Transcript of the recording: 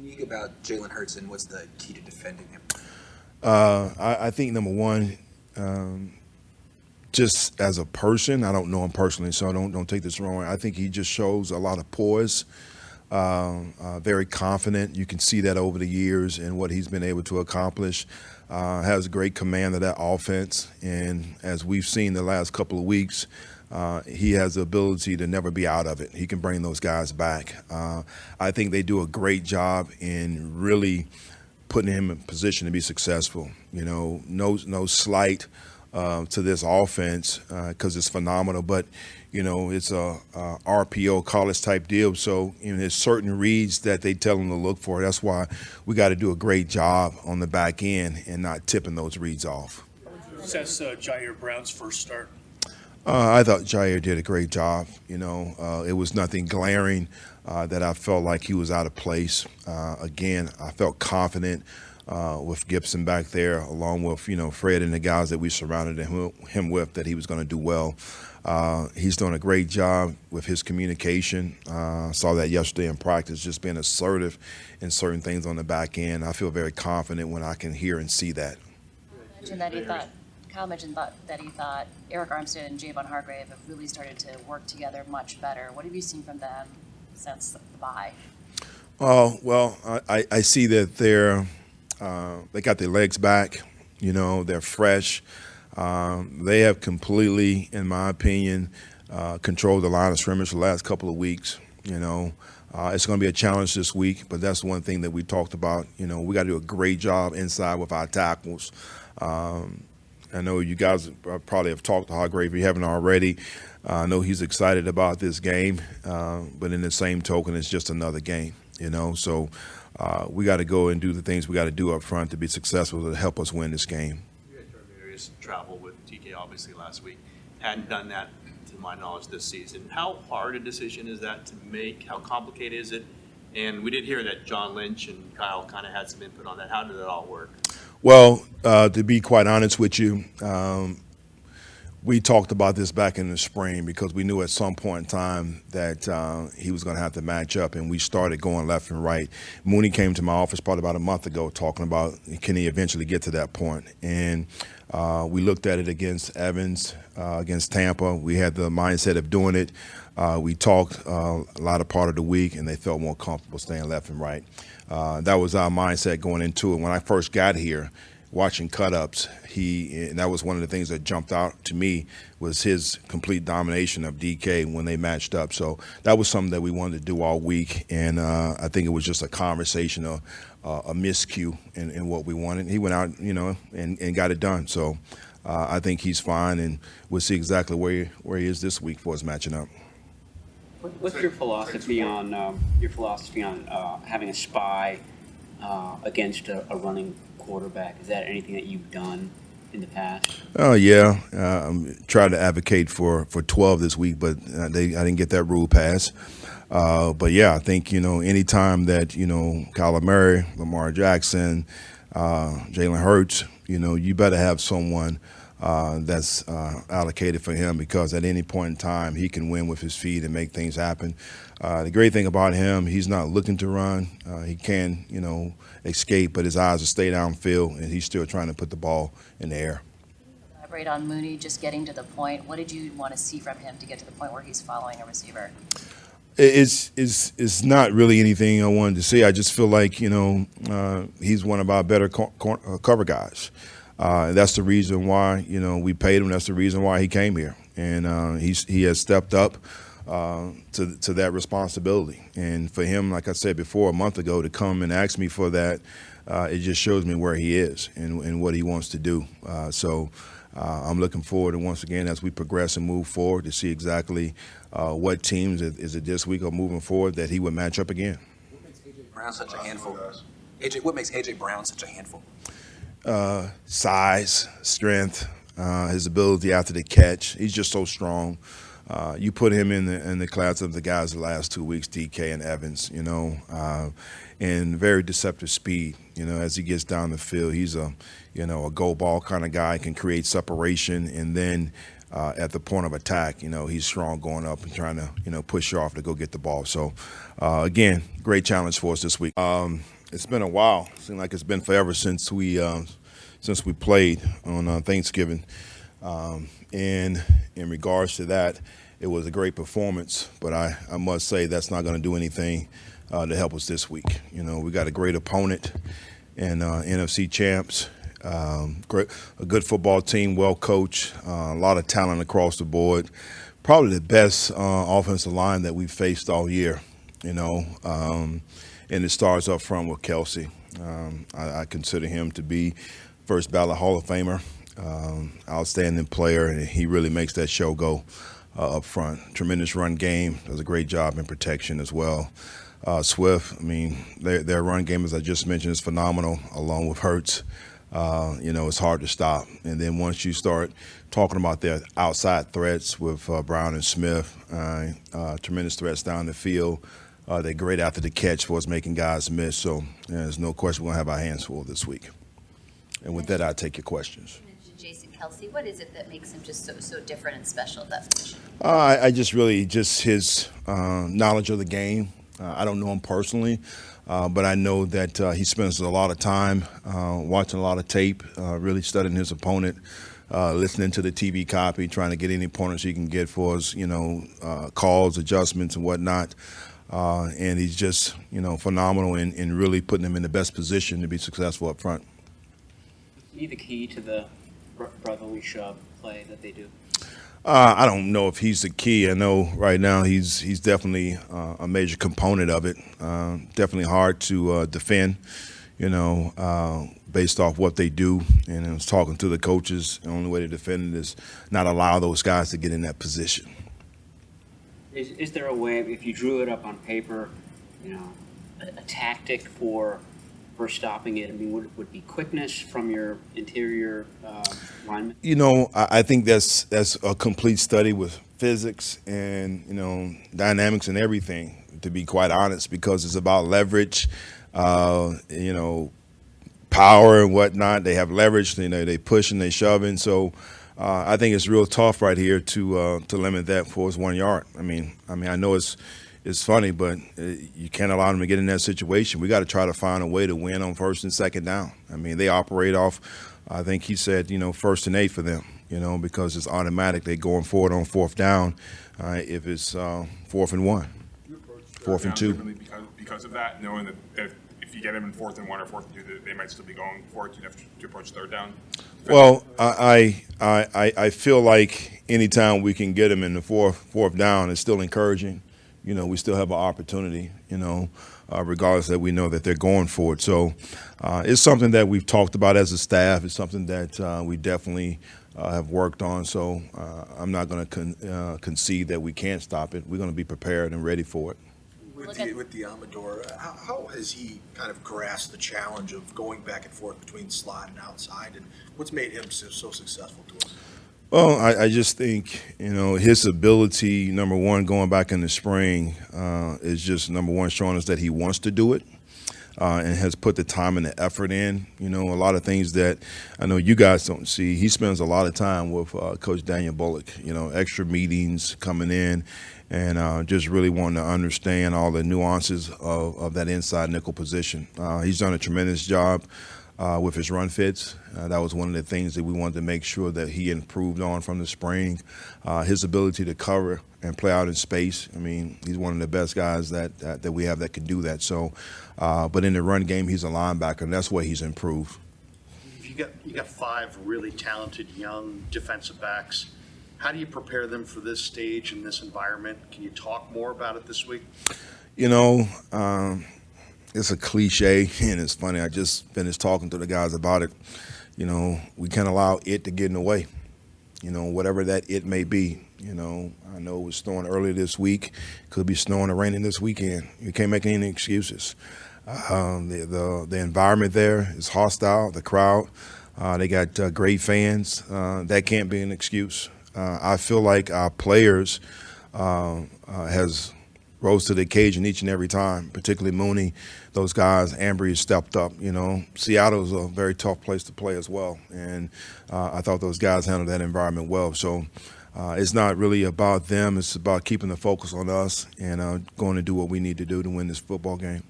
unique about Jalen Hurts, and what's the key to defending him? I think number one, just as a person, I don't know him personally, so don't take this wrong. I think he just shows a lot of poise, very confident. You can see that over the years and what he's been able to accomplish. Has a great command of that offense, and as we've seen the last couple of weeks, he has the ability to never be out of it. He can bring those guys back. I think they do a great job in really putting him in position to be successful. You know, no slight to this offense because it's phenomenal, but you know it's a RPO college type deal. So you know, there's certain reads that they tell him to look for. That's why we got to do a great job on the back end and not tipping those reads off. Assess Jair Brown's first start. I thought Jair did a great job. You know, it was nothing glaring that I felt like he was out of place. Again, I felt confident with Gibson back there, along with Fred and the guys that we surrounded him with, that he was going to do well. He's doing a great job with his communication. Saw that yesterday in practice, just being assertive in certain things on the back end. I feel very confident when I can hear and see that. Kyle mentioned that he thought Eric Armstead and Javon Hargrave have really started to work together much better. What have you seen from them since the bye? Oh well, I see that they got their legs back. You know, they're fresh. They have completely, in my opinion, controlled the line of scrimmage the last couple of weeks. You know, it's going to be a challenge this week, but that's one thing that we talked about. You know, we got to do a great job inside with our tackles. I know you guys probably have talked to Hargrave if you haven't already. I know he's excited about this game, but in the same token, it's just another game, you know. So we got to go and do the things we got to do up front to be successful to help us win this game. You had various travel with TK obviously last week. Hadn't done that to my knowledge this season. How hard a decision is that to make? How complicated is it? And we did hear that John Lynch and Kyle kind of had some input on that. How did it all work? Well, to be quite honest with you, we talked about this back in the spring because we knew at some point in time that he was going to have to match up, and we started going left and right. Mooney came to my office probably about a month ago talking about can he eventually get to that point, and we looked at it against Evans, against Tampa. We had the mindset of doing it. We talked a lot of part of the week, and they felt more comfortable staying left and right. That was our mindset going into it. When I first got here, watching cut-ups, and that was one of the things that jumped out to me was his complete domination of DK when they matched up. So that was something that we wanted to do all week, and I think it was just a conversation, a miscue in what we wanted. He went out, and got it done. So I think he's fine, and we'll see exactly where he is this week for us matching up. What's your philosophy on having a spy against a running quarterback? Is that anything that you've done in the past? Oh yeah, I'm trying to advocate for 12 this week, but I didn't get that rule passed. But yeah, I think anytime that Kyler Murray, Lamar Jackson, Jalen Hurts, you better have someone that's allocated for him, because at any point in time he can win with his feet and make things happen. The great thing about him, he's not looking to run. He can, escape, but his eyes will stay downfield, and he's still trying to put the ball in the air. Elaborate on Mooney just getting to the point. What did you want to see from him to get to the point where he's following a receiver? It's not really anything I wanted to see. I just feel like he's one of our better cover guys. That's the reason why we paid him. That's the reason why he came here, and he has stepped up to that responsibility. And for him, like I said before, a month ago, to come and ask me for that, it just shows me where he is and what he wants to do. So I'm looking forward to, once again, as we progress and move forward, to see exactly what teams, is it this week or moving forward, that he would match up again. What makes AJ Brown such a handful? What makes AJ Brown such a handful? Size, strength, his ability after the catch. He's just so strong. You put him in the class of the guys the last 2 weeks, DK and Evans, and very deceptive speed. As he gets down the field, he's a go ball kind of guy, can create separation, and then at the point of attack, he's strong going up and trying to, push you off to go get the ball. So, again, great challenge for us this week. It's been a while. It seems like it's been forever since we played on Thanksgiving. And in regards to that, it was a great performance, but I must say that's not going to do anything to help us this week. We got a great opponent and NFC champs. A good football team, well coached, a lot of talent across the board. Probably the best offensive line that we've faced all year, and it starts up front with Kelsey. I consider him to be first ballot Hall of Famer, outstanding player, and he really makes that show go up front. Tremendous run game, does a great job in protection as well. Swift, their run game, as I just mentioned, is phenomenal, along with Hurts. It's hard to stop. And then once you start talking about their outside threats with Brown and Smith, tremendous threats down the field. They're great after the catch for us, making guys miss. So there's no question we're going to have our hands full this week. And with that, I'll take your questions. You mentioned Jason Kelsey. What is it that makes him just so different and special at that position? I just his knowledge of the game. I don't know him personally. But I know that he spends a lot of time watching a lot of tape, really studying his opponent, listening to the TV copy, trying to get any pointers he can get for us, calls, adjustments, and whatnot. And he's just, phenomenal in really putting him in the best position to be successful up front. Is he the key to the brotherly shove play that they do? I don't know if he's the key. I know right now he's definitely a major component of it. Definitely hard to defend, based off what they do. And I was talking to the coaches. The only way to defend it is not allow those guys to get in that position. Is there a way, if you drew it up on paper, a tactic for stopping it? Would it be quickness from your interior linemen? I think that's a complete study with physics and, dynamics and everything, to be quite honest, because it's about leverage, power and whatnot. They have leverage, they push and they shove in. So I think it's real tough right here to limit that for us 1 yard. I know it's funny, but you can't allow them to get in that situation. We got to try to find a way to win on first and second down. They operate off, I think he said, 1st and 8 for them, because it's automatic. They're going forward on 4th down if it's 4th and 1, 4th and 2. Because of that, knowing that if you get them in 4th and 1 or 4th and 2, they might still be going for it. You have to approach 3rd down. Well, I feel like anytime we can get them in the fourth down, it's still encouraging. We still have an opportunity, regardless that we know that they're going for it. So it's something that we've talked about as a staff. It's something that we definitely have worked on. So I'm not going to concede that we can't stop it. We're going to be prepared and ready for it. With the Amador, how has he kind of grasped the challenge of going back and forth between slot and outside, and what's made him so successful to us? Well, I just think, his ability, number one, going back in the spring, is just, number one, showing us that he wants to do it and has put the time and the effort in. A lot of things that I know you guys don't see. He spends a lot of time with Coach Daniel Bullock, extra meetings coming in and just really wanting to understand all the nuances of that inside nickel position. He's done a tremendous job with his run fits. That was one of the things that we wanted to make sure that he improved on from the spring. His ability to cover and play out in space. He's one of the best guys that we have that can do that. So, but in the run game, he's a linebacker, and that's where he's improved. You got 5 really talented young defensive backs. How do you prepare them for this stage and this environment? Can you talk more about it this week? It's a cliche, and it's funny. I just finished talking to the guys about it. We can't allow it to get in the way, whatever that it may be. I know it was snowing earlier this week. Could be snowing or raining this weekend. You can't make any excuses. The environment there is hostile, the crowd. They got great fans. That can't be an excuse. I feel like our players has rose to the occasion each and every time, particularly Mooney. Those guys, Ambry has stepped up. Seattle's a very tough place to play as well. And I thought those guys handled that environment well. So it's not really about them. It's about keeping the focus on us and going to do what we need to do to win this football game.